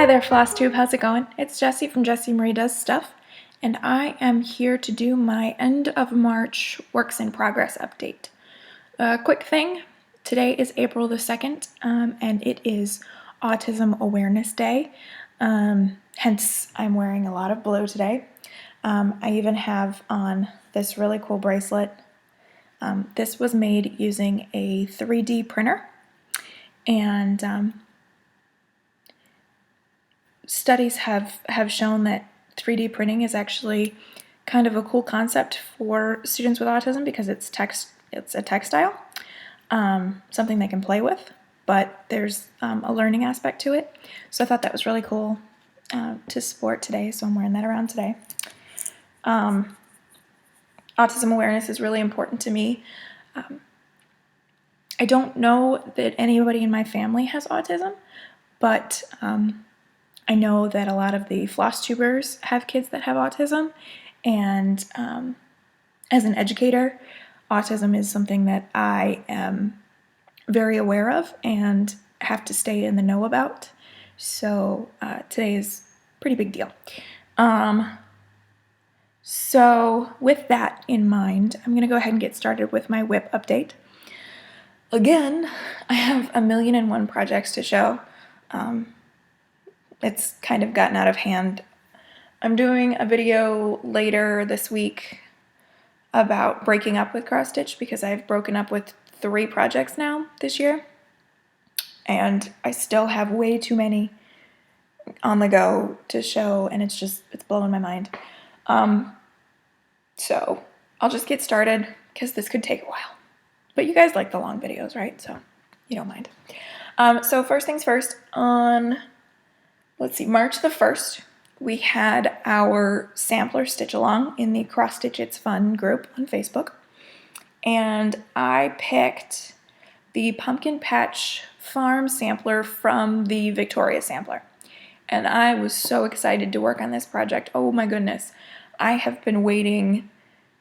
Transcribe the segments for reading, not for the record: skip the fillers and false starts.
there, FlossTube. How's it going? It's Jessie from Jessie Marie Does Stuff, and I am here to do my end of March works in progress update. Quick thing, today is April the 2nd, and it is Autism Awareness Day, hence I'm wearing a lot of blue today. I even have on this really cool bracelet. This was made using a 3D printer, and studies have shown that 3D printing is actually kind of a cool concept for students with autism because it's a textile, something they can play with, but there's a learning aspect to it. So I thought that was really cool to sport today, so I'm wearing that around today. Autism awareness is really important to me. I don't know that anybody in my family has autism, but I know that a lot of the floss tubers have kids that have autism, and as an educator, autism is something that I am very aware of and have to stay in the know about. So today is a pretty big deal. So with that in mind, I'm going to go ahead and get started with my WIP update. Again, I have 1,000,001 projects to show. It's kind of gotten out of hand. I'm doing a video later this week about breaking up with cross stitch because I've broken up with 3 projects now this year, and I still have way too many on the go to show, and it's blowing my mind. So I'll just get started because this could take a while, but you guys like the long videos, right? So you don't mind. So first things first, on March the 1st, we had our sampler stitch along in the Cross Stitch It's Fun group on Facebook, and I picked the Pumpkin Patch Farm sampler from the Victoria sampler, and I was so excited to work on this project. Oh my goodness, I have been waiting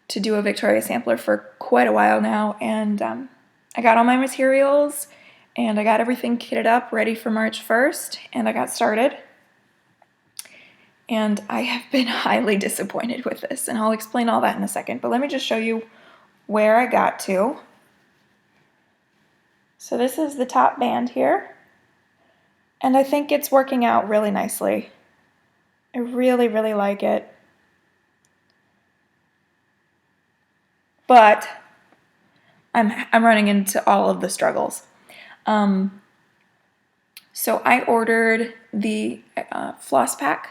to do a Victoria sampler for quite a while now, and I got all my materials and I got everything kitted up ready for March 1st, and I got started. And I have been highly disappointed with this, and I'll explain all that in a second, but let me just show you where I got to. So this is the top band here, and I think it's working out really nicely. I really, really like it. But I'm running into all of the struggles. So I ordered the floss pack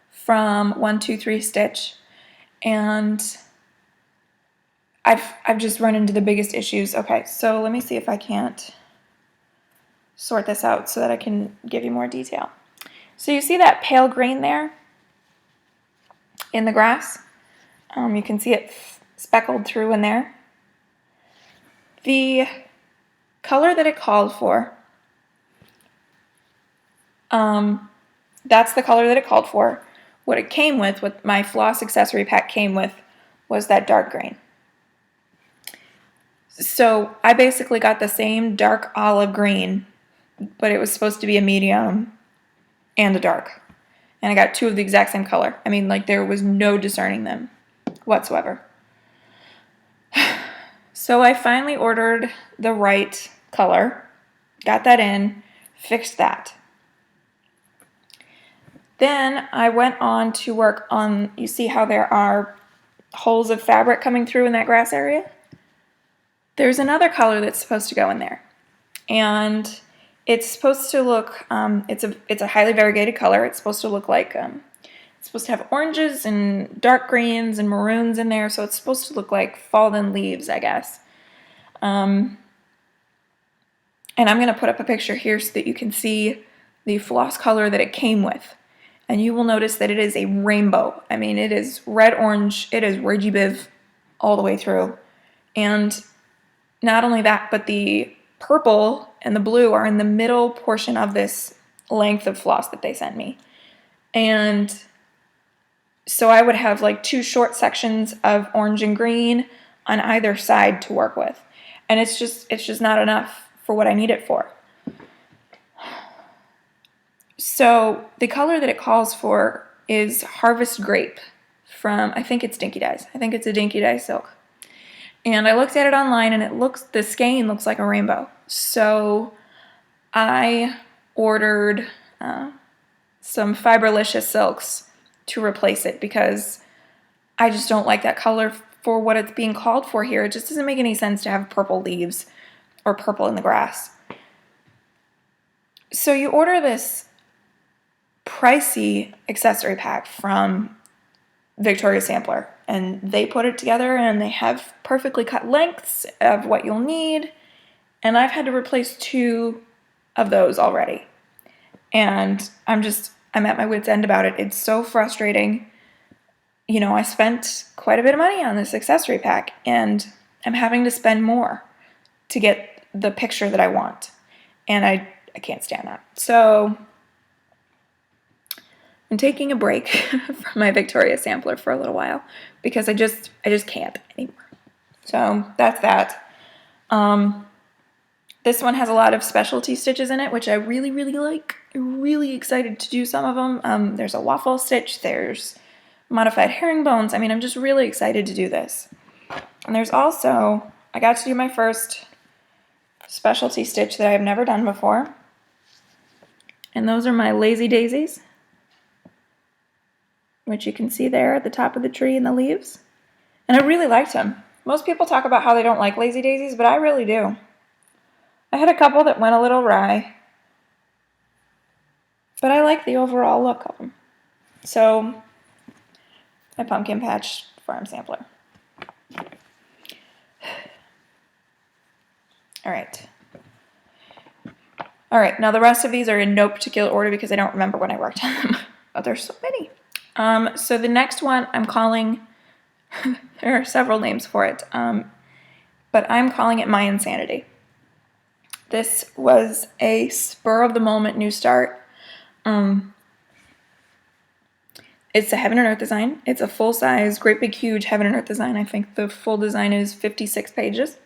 from 123 Stitch, and I've just run into the biggest issues. Okay, so let me see if I can't sort this out so that I can give you more detail. So you see that pale green there in the grass? You can see it speckled through in there. The color that it called for, that's the color that it called for. What it came with, what my floss accessory pack came with, was that dark green. So I basically got the same dark olive green, but it was supposed to be a medium and a dark. And I got 2 of the exact same color. I mean, like, there was no discerning them whatsoever. So I finally ordered the right color, got that in, fixed that. Then I went on to work on, you see how there are holes of fabric coming through in that grass area? There's another color that's supposed to go in there. And it's supposed to look, it's a highly variegated color. It's supposed to look like, it's supposed to have oranges and dark greens and maroons in there. So it's supposed to look like fallen leaves, I guess. And I'm going to put up a picture here so that you can see the floss color that it came with. And you will notice that it is a rainbow. I mean, it is red, orange, it is Reggie Biv all the way through. And not only that, but the purple and the blue are in the middle portion of this length of floss that they sent me. And so I would have like 2 short sections of orange and green on either side to work with. And it's just not enough for what I need it for. So the color that it calls for is Harvest Grape from, I think it's Dinky Dyes. I think it's a Dinky Dye silk. And I looked at it online, and the skein looks like a rainbow. So I ordered some Fiberlicious silks to replace it because I just don't like that color for what it's being called for here. It just doesn't make any sense to have purple leaves or purple in the grass. So you order this pricey accessory pack from Victoria's Sampler, and they put it together, and they have perfectly cut lengths of what you'll need, and I've had to replace 2 of those already, and I'm at my wit's end about it. It's so frustrating. You know, I spent quite a bit of money on this accessory pack, and I'm having to spend more to get the picture that I want, and I can't stand that. So I'm taking a break from my Victoria's Sampler for a little while because I just can't anymore. So that's that. This one has a lot of specialty stitches in it, which I really, really like. I'm really excited to do some of them. There's a waffle stitch. There's modified herringbones. I mean, I'm just really excited to do this. And there's also, I got to do my first specialty stitch that I have never done before. And those are my Lazy Daisies, which you can see there at the top of the tree in the leaves. And I really liked them. Most people talk about how they don't like Lazy Daisies, but I really do. I had a couple that went a little wry, but I like the overall look of them. So, my Pumpkin Patch Farm Sampler. All right, now the rest of these are in no particular order because I don't remember when I worked on them. But there's so many. So the next one I'm calling, there are several names for it, but I'm calling it My Insanity. This was a spur-of-the-moment new start. It's a Heaven and Earth design. It's a full-size, great big huge Heaven and Earth design. I think the full design is 56 pages.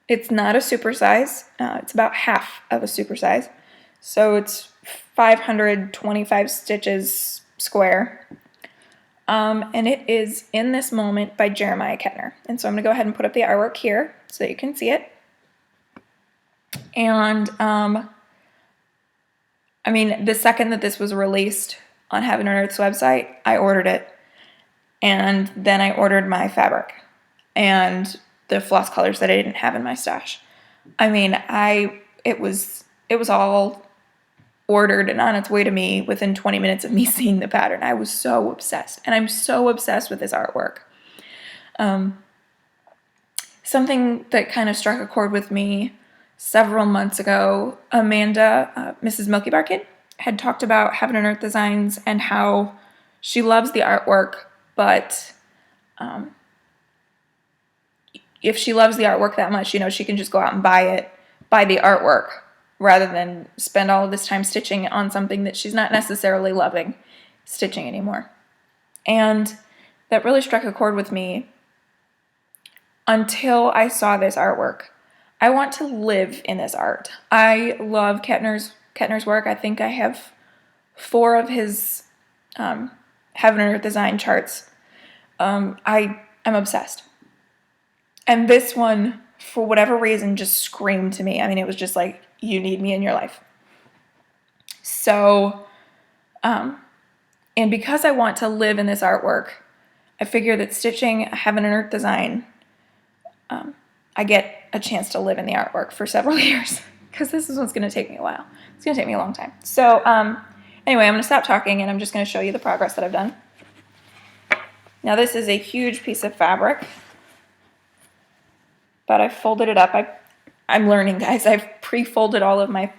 It's not a supersize. It's about half of a supersize. So it's 525 stitches square. And it is In This Moment by Jeremiah Kettner. And so I'm going to go ahead and put up the artwork here so that you can see it. And, I mean, the second that this was released on Heaven and Earth's website, I ordered it. And then I ordered my fabric and the floss colors that I didn't have in my stash. I mean, it was all ordered and on its way to me within 20 minutes of me seeing the pattern. I was so obsessed, and I'm so obsessed with this artwork. Something that kind of struck a chord with me several months ago, Amanda, Mrs. Milky Bar Kid, had talked about Heaven and Earth Designs and how she loves the artwork, but if she loves the artwork that much, you know, she can just go out and buy the artwork, rather than spend all of this time stitching on something that she's not necessarily loving stitching anymore. And that really struck a chord with me until I saw this artwork. I want to live in this art. I love Kettner's work. I think I have 4 of his Heaven and Earth design charts. I'm obsessed. And this one, for whatever reason, just screamed to me. I mean, it was just like, you need me in your life. So, and because I want to live in this artwork, I figure that stitching a Heaven and Earth design, I get a chance to live in the artwork for several years, because this is what's going to take me a while. It's going to take me a long time. So, anyway, I'm going to stop talking, and I'm just going to show you the progress that I've done. Now, this is a huge piece of fabric, but I folded it up. I'm learning, guys. I've pre-folded all of my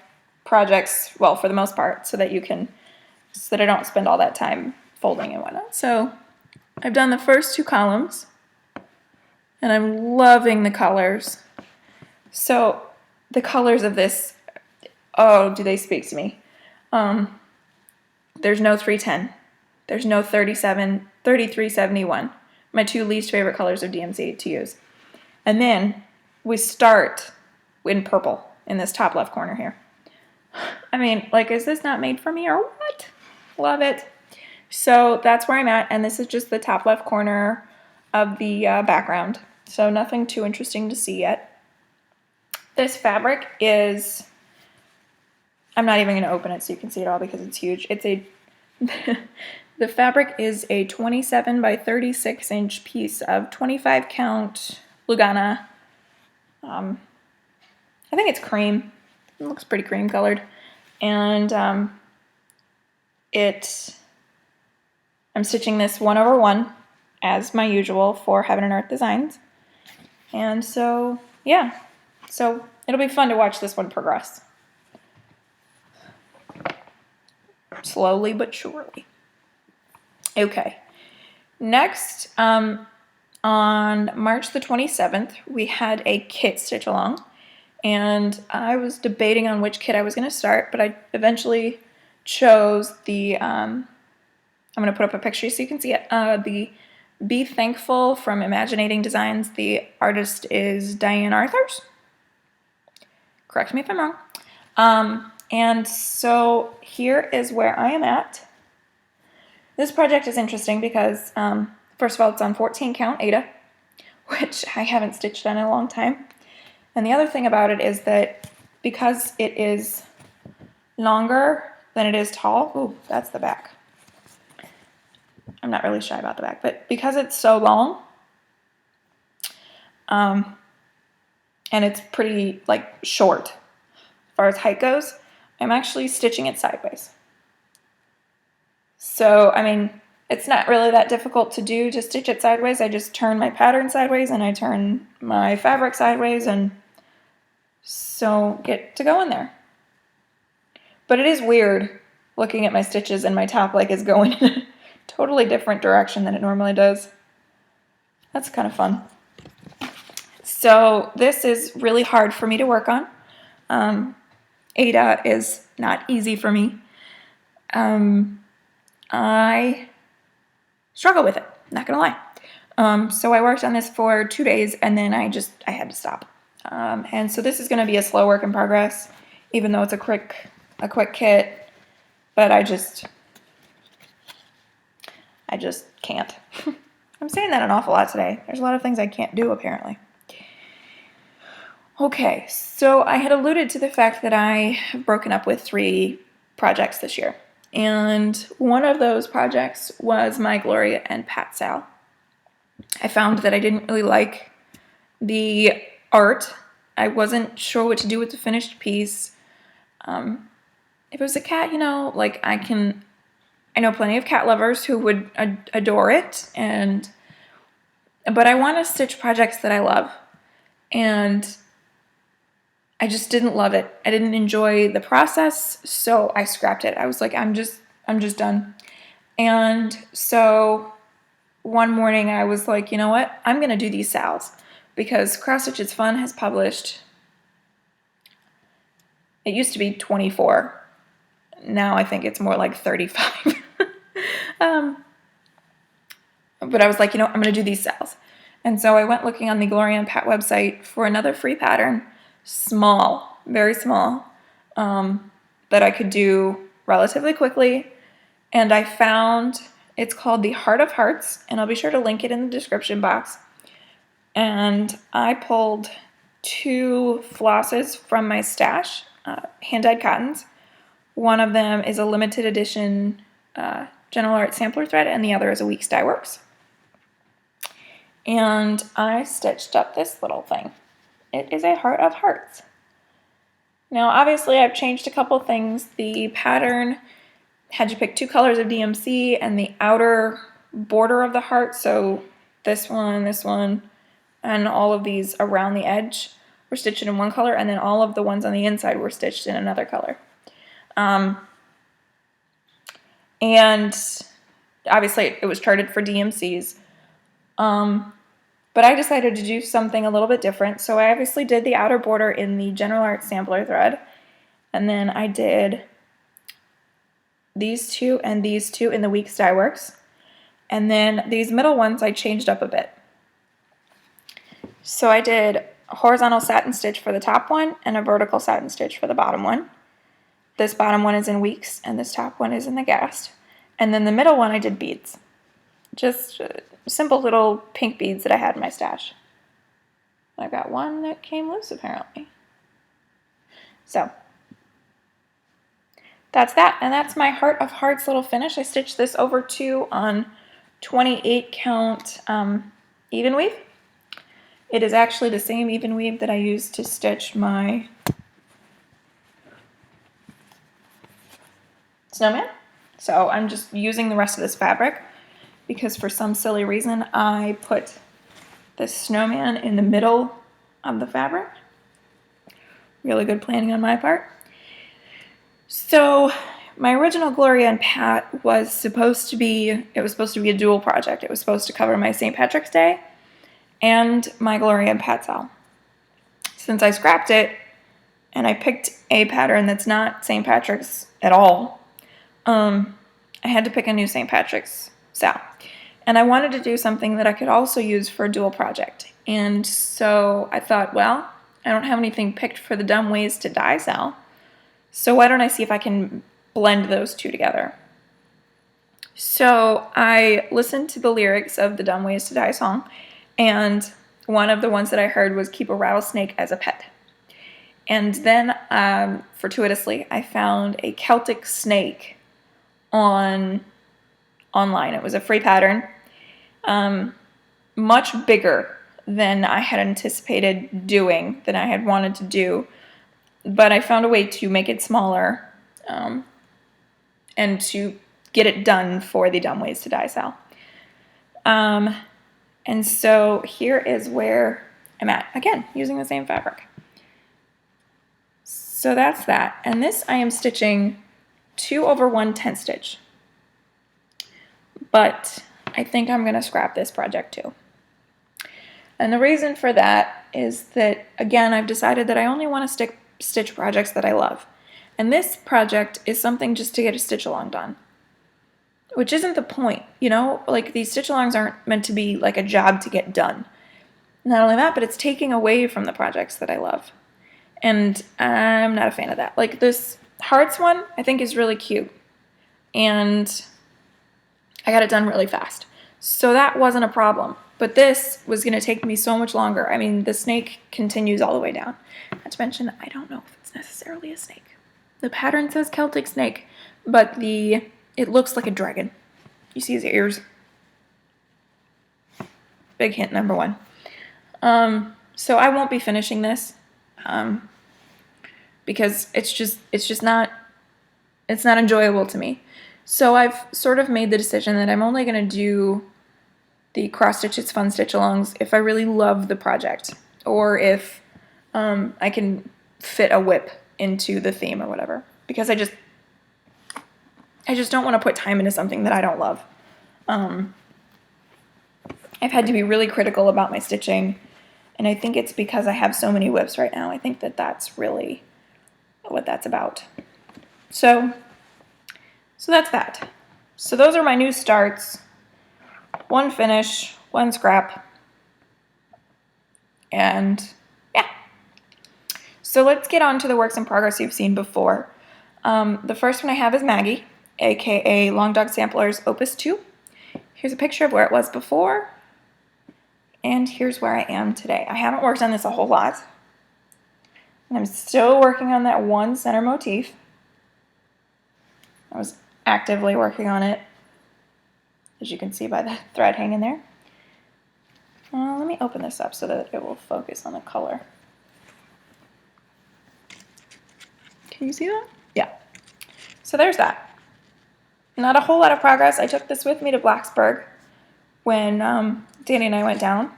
projects, well, for the most part, so that I don't spend all that time folding and whatnot. So I've done the first 2 columns, and I'm loving the colors. So the colors of this, oh, do they speak to me? There's no 310. There's no 3371. My 2 least favorite colors of DMC to use. And then we start in purple in this top left corner here. I mean, like, is this not made for me or what? Love it. So that's where I'm at, and this is just the top left corner of the background. So nothing too interesting to see yet. This fabric is, I'm not even going to open it so you can see it all because it's huge. It's a, the fabric is a 27 by 36 inch piece of 25 count Lugana. I think it's cream. It looks pretty cream colored. And I'm stitching this 1/1 as my usual for Heaven and Earth Designs. And so, yeah. So it'll be fun to watch this one progress. Slowly but surely. Okay. Next, on March the 27th, we had a kit stitch along. And I was debating on which kit I was going to start, but I eventually chose the, I'm going to put up a picture so you can see it, the Be Thankful from Imaginating Designs. The artist is Diane Arthurs. Correct me if I'm wrong. And so here is where I am at. This project is interesting because, first of all, it's on 14 count Aida, which I haven't stitched on in a long time. And the other thing about it is that because it is longer than it is tall, ooh, that's the back. I'm not really shy about the back, but because it's so long, and it's pretty like short as far as height goes, I'm actually stitching it sideways. So, I mean, it's not really that difficult to do to stitch it sideways. I just turn my pattern sideways and I turn my fabric sideways and so get to go in there. But it is weird looking at my stitches and my top leg is going in a totally different direction than it normally does. That's kind of fun. So this is really hard for me to work on. Aida is not easy for me. I struggle with it, not gonna lie. So I worked on this for 2 days and then I had to stop. And so this is gonna be a slow work in progress, even though it's a quick kit, but I just can't. I'm saying that an awful lot today. There's a lot of things I can't do apparently. Okay, so I had alluded to the fact that I have broken up with 3 projects this year. And one of those projects was my Gloria and Pat Sal. I found that I didn't really like the art. I wasn't sure what to do with the finished piece. If it was a cat, you know, like I know plenty of cat lovers who would adore it, but I want to stitch projects that I love. And I just didn't love it. I didn't enjoy the process, so I scrapped it. I was like, I'm just done. And so one morning I was like, you know what? I'm going to do these Sals because Cross Stitches Fun has published, it used to be 24. Now I think it's more like 35. But I was like, you know, I'm going to do these Sals. And so I went looking on the Gloria and Pat website for another free pattern, small, very small, that I could do relatively quickly. And I found, it's called the Heart of Hearts, and I'll be sure to link it in the description box. And I pulled 2 flosses from my stash, hand-dyed cottons. One of them is a limited edition General Art sampler thread, and the other is a Weeks Dye Works. And I stitched up this little thing. It is a Heart of Hearts. Now, obviously, I've changed a couple things. The pattern had you pick 2 colors of DMC and the outer border of the heart, so this one, and all of these around the edge were stitched in one color, and then all of the ones on the inside were stitched in another color. And obviously, it was charted for DMCs. But I decided to do something a little bit different. So I obviously did the outer border in the General Art sampler thread. And then I did these 2 and these 2 in the Weeks Dye Works. And then these middle ones I changed up a bit. So I did a horizontal satin stitch for the top one and a vertical satin stitch for the bottom one. This bottom one is in weeks, and this top one is in the gast. And then the middle one I did beads. Just simple little pink beads that I had in my stash. I got one that came loose apparently. So that's that, and that's my Heart of Hearts little finish. I stitched this over 2 on 28 count even weave. It is actually the same even weave that I used to stitch my snowman. So I'm just using the rest of this fabric because for some silly reason I put this snowman in the middle of the fabric. Really good planning on my part. So my original Gloria and Pat was supposed to be a dual project. It was supposed to cover my St. Patrick's Day and my Gloria and Pat sale. Since I scrapped it and I picked a pattern that's not St. Patrick's at all, I had to pick a new St. Patrick's sale. And I wanted to do something that I could also use for a dual project. And so I thought, well, I don't have anything picked for the Dumb Ways to Die sale, so why don't I see if I can blend those two together? So I listened to the lyrics of the Dumb Ways to Die song, and one of the ones that I heard was keep a rattlesnake as a pet. And then, fortuitously, I found a Celtic snake online. It was a free pattern, much bigger than I had anticipated doing, than I had wanted to do. But I found a way to make it smaller and to get it done for the Dumb Ways to Die sale. And so here is where I'm at. Again, using the same fabric. So that's that. And this I am stitching 2 over 1 10 stitch. But I think I'm going to scrap this project too. And the reason for that is that, again, I've decided that I only want to stitch projects that I love. And this project is something just to get a stitch along done. Which isn't the point, you know? Like, these stitch alongs aren't meant to be like a job to get done. Not only that, but it's taking away from the projects that I love. And I'm not a fan of that. Like, this hearts one, I think is really cute. And I got it done really fast. So that wasn't a problem. But this was going to take me so much longer. I mean, the snake continues all the way down. Not to mention, I don't know if it's necessarily a snake. The pattern says Celtic snake, but it looks like a dragon. You see his ears. Big hint number 1. So I won't be finishing this because it's not enjoyable to me. So I've sort of made the decision that I'm only going to do the cross stitches fun stitch alongs if I really love the project, or if I can fit a WIP into the theme or whatever, because I just don't want to put time into something that I don't love. I've had to be really critical about my stitching, and I think it's because I have so many WIPs right now. I think that that's really what that's about. So that's that. So those are my new starts. 1 finish, 1 scrap, and yeah. So let's get on to the works in progress you've seen before. The first one I have is Maggie, aka Long Dog Sampler's Opus 2. Here's a picture of where it was before, and here's where I am today. I haven't worked on this a whole lot, and I'm still working on that 1 center motif. I was actively working on it, as you can see by the thread hanging there. Let me open this up so that it will focus on the color. Can you see that? Yeah. So there's that. Not a whole lot of progress. I took this with me to Blacksburg when Danny and I went down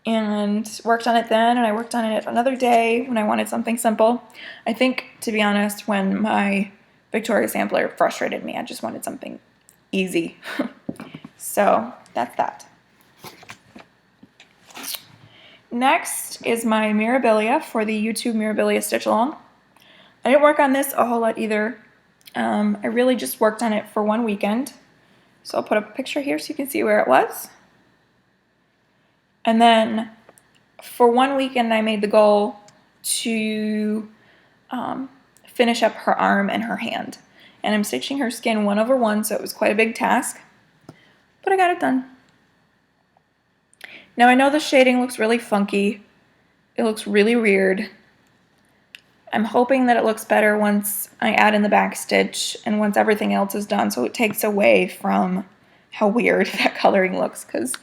and worked on it then, and I worked on it another day when I wanted something simple. I think, to be honest, when my Victoria sampler frustrated me, I just wanted something easy. So that's that. Next is my Mirabilia for the YouTube Mirabilia Stitch Along. I didn't work on this a whole lot either. I really just worked on it for 1 weekend. So I'll put a picture here so you can see where it was. And then for 1 weekend I made the goal to finish up her arm and her hand. And I'm stitching her skin 1/1, so it was quite a big task, but I got it done. Now I know the shading looks really funky. It looks really weird. I'm hoping that it looks better once I add in the back stitch and once everything else is done, so it takes away from how weird that coloring looks, because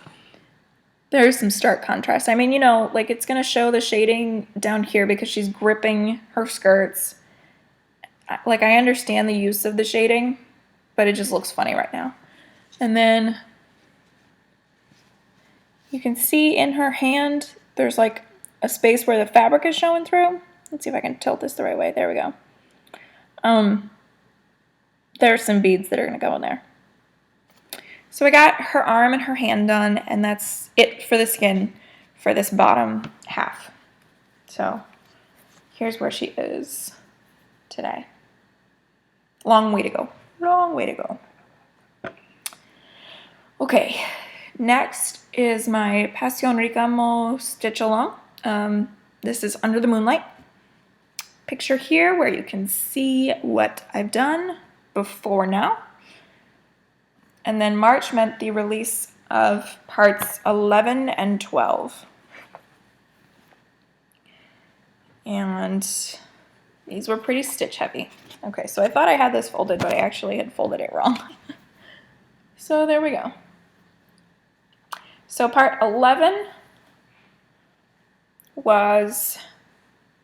there's some stark contrast. I mean, you know, like it's going to show the shading down here because she's gripping her skirts. Like, I understand the use of the shading, but it just looks funny right now. And then you can see in her hand, there's like a space where the fabric is showing through. Let's see if I can tilt this the right way. There we go. There's some beads that are going to go in there. So I got her arm and her hand done, and that's it for the skin for this bottom half. So here's where she is today. Long way to go. Long way to go. Okay, next is my Pasión Ricamo stitch along. This is Under the Moonlight. Picture here where you can see what I've done before now. And then March meant the release of parts 11 and 12. And these were pretty stitch heavy. Okay, so I thought I had this folded, but I actually had folded it wrong. So there we go. So part 11 was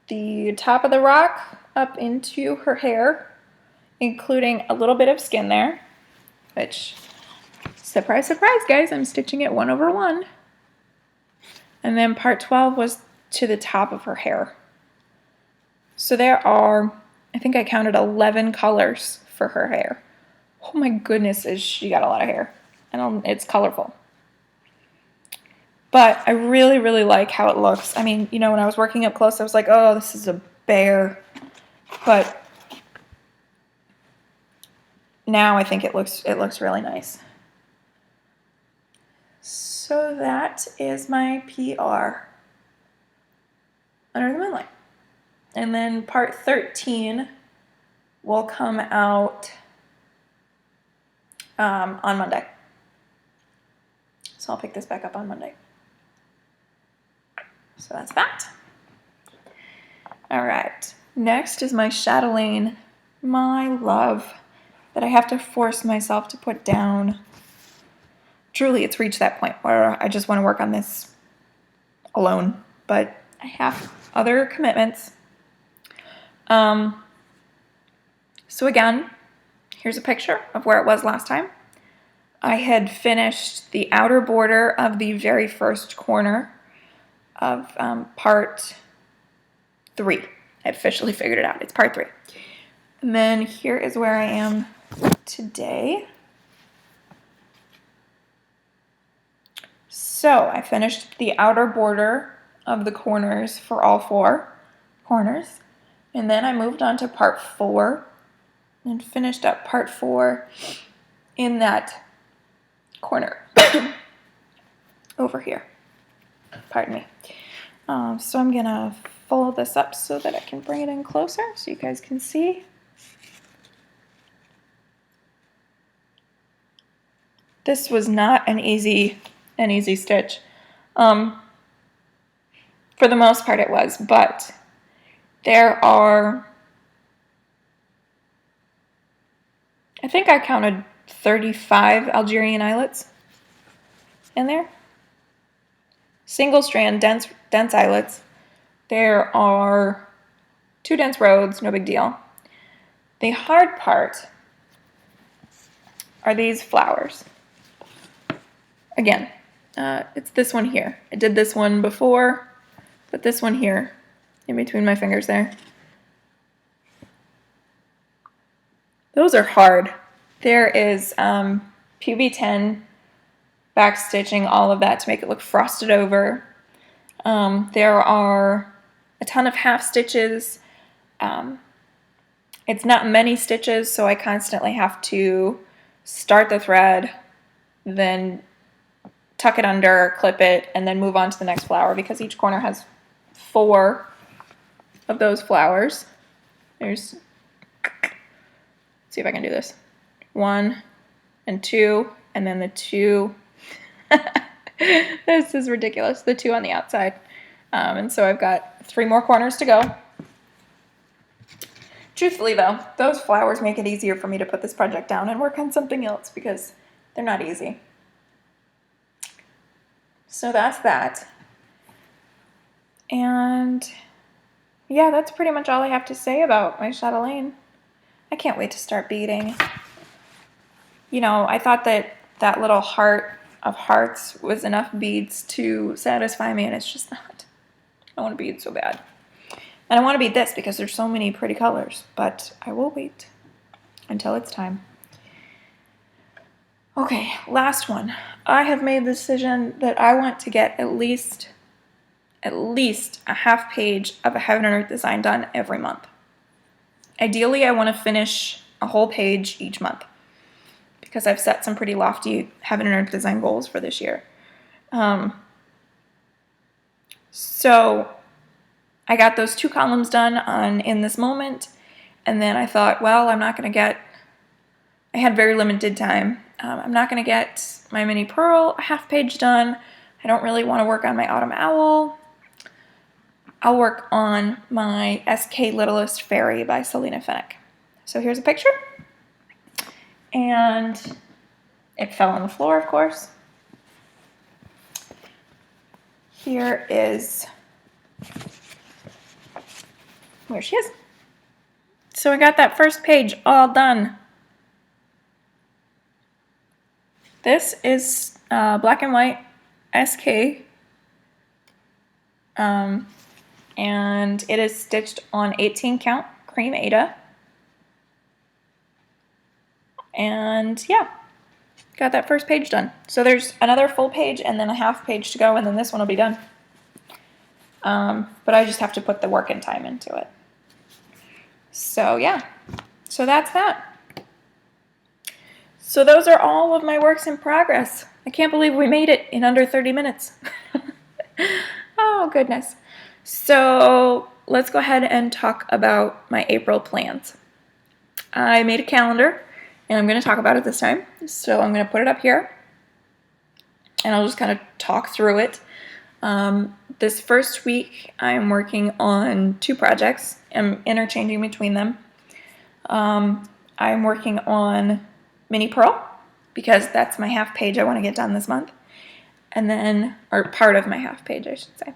the top of the rock up into her hair, including a little bit of skin there, which, surprise, surprise, guys, I'm stitching it 1/1. And then part 12 was to the top of her hair. So there are, I think I counted 11 colors for her hair. Oh my goodness, is she got a lot of hair. And it's colorful. But I really, really like how it looks. I mean, you know, when I was working up close, I was like, oh, this is a bear. But now I think it looks really nice. So that is my PR, Under the Moonlight. And then part 13 will come out on Monday. So I'll pick this back up on Monday. So that's that. All right, next is my chatelaine, my love, that I have to force myself to put down. Truly, it's reached that point where I just want to work on this alone, but I have other commitments. So again, here's a picture of where it was last time. I had finished the outer border of the very first corner of part 3. I officially figured it out. It's part 3. And then here is where I am today. So I finished the outer border of the corners for all 4 corners. And then I moved on to part 4 and finished up part 4 in that corner over here. Pardon me. So I'm gonna fold this up so that I can bring it in closer so you guys can see. This was not an easy stitch. For the most part it was, but there are, I think I counted 35 Algerian eyelets in there. Single strand, dense eyelets. There are 2 dense rows, no big deal. The hard part are these flowers. Again, it's this one here. I did this one before, but this one here, in between my fingers there. Those are hard. There is PB10 backstitching all of that to make it look frosted over. There are a ton of half stitches. It's not many stitches, so I constantly have to start the thread, then tuck it under, clip it, and then move on to the next flower because each corner has 4 of those flowers. There's see if I can do this. 1 and 2, and then the 2. This is ridiculous. The 2 on the outside. And so I've got 3 more corners to go. Truthfully though, those flowers make it easier for me to put this project down and work on something else because they're not easy. So that's that. And yeah, that's pretty much all I have to say about my chatelaine. I can't wait to start beading. You know, I thought that that little heart of hearts was enough beads to satisfy me, and it's just not. I want to bead so bad. And I want to bead this because there's so many pretty colors, but I will wait until it's time. Okay, last one. I have made the decision that I want to get at least a half page of a Heaven and Earth design done every month. Ideally, I want to finish a whole page each month because I've set some pretty lofty Heaven and Earth design goals for this year. So I got those 2 columns done in this moment, and then I thought, well, I had very limited time. I'm not going to get my mini pearl a half page done. I don't really want to work on my autumn owl. I'll work on my SK Littlest Fairy by Selena Finnick. So here's a picture. And it fell on the floor, of course. Here is where she is. So I got that first page all done. This is black and white SK. And it is stitched on 18 count cream Aida. And yeah, got that first page done. So there's another full page and then a half page to go, and then this one will be done. But I just have to put the work and time into it. So yeah, so that's that. So those are all of my works in progress. I can't believe we made it in under 30 minutes. Oh, goodness. So let's go ahead and talk about my April plans. I made a calendar, and I'm going to talk about it this time. So I'm going to put it up here, and I'll just kind of talk through it. This first week, I'm working on 2 projects. I'm interchanging between them. I'm working on Mini Pearl, because that's my half page I want to get done this month. And then, or part of my half page, I should say.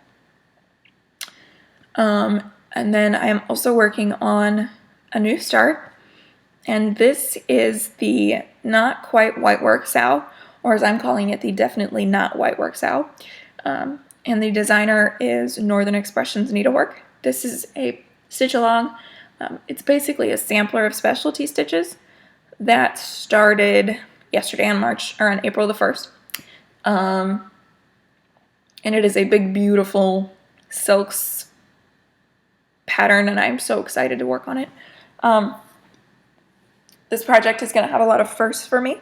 And then I am also working on a new start. And this is the Not Quite White Work Sow, or as I'm calling it, the Definitely Not White Work Sow. And the designer is Northern Expressions Needlework. This is a stitch along. It's basically a sampler of specialty stitches that started yesterday on April the 1st. And it is a big, beautiful silks pattern, and I'm so excited to work on it. This project is going to have a lot of firsts for me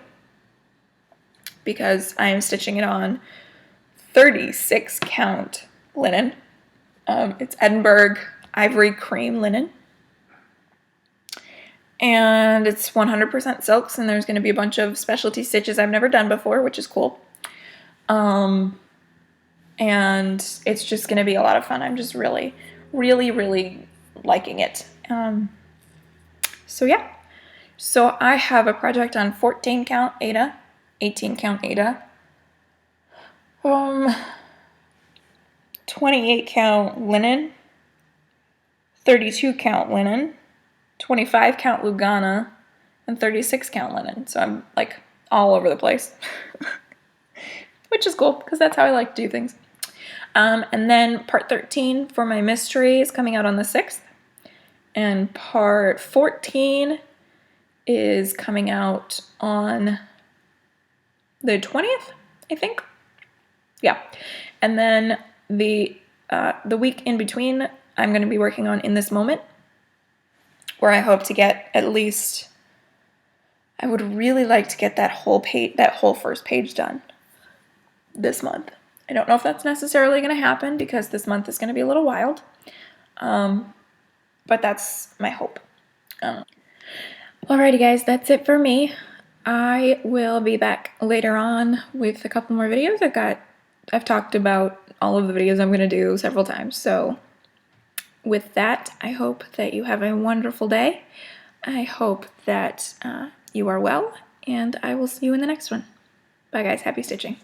because I am stitching it on 36 count linen. It's Edinburgh Ivory Cream linen. And it's 100% silks, and there's going to be a bunch of specialty stitches I've never done before, which is cool. And it's just going to be a lot of fun. I'm just really, really, really liking it. So yeah. So I have a project on 14 count Aida, 18 count Aida, 28 count linen, 32 count linen, 25 count Lugana, and 36 count linen. So I'm like all over the place, which is cool because that's how I like to do things. And then part 13 for my mystery is coming out on the 6th. And part 14 is coming out on the 20th, I think. Yeah. And then the week in between, I'm going to be working on In This Moment, where I hope to get at least, I would really like to get that whole first page done this month. I don't know if that's necessarily going to happen because this month is going to be a little wild, but that's my hope. Alrighty guys, that's it for me. I will be back later on with a couple more videos. I've talked about all of the videos I'm gonna do several times, so with that, I hope that you have a wonderful day. I hope that you are well, and I will see you in the next one. Bye guys, happy stitching.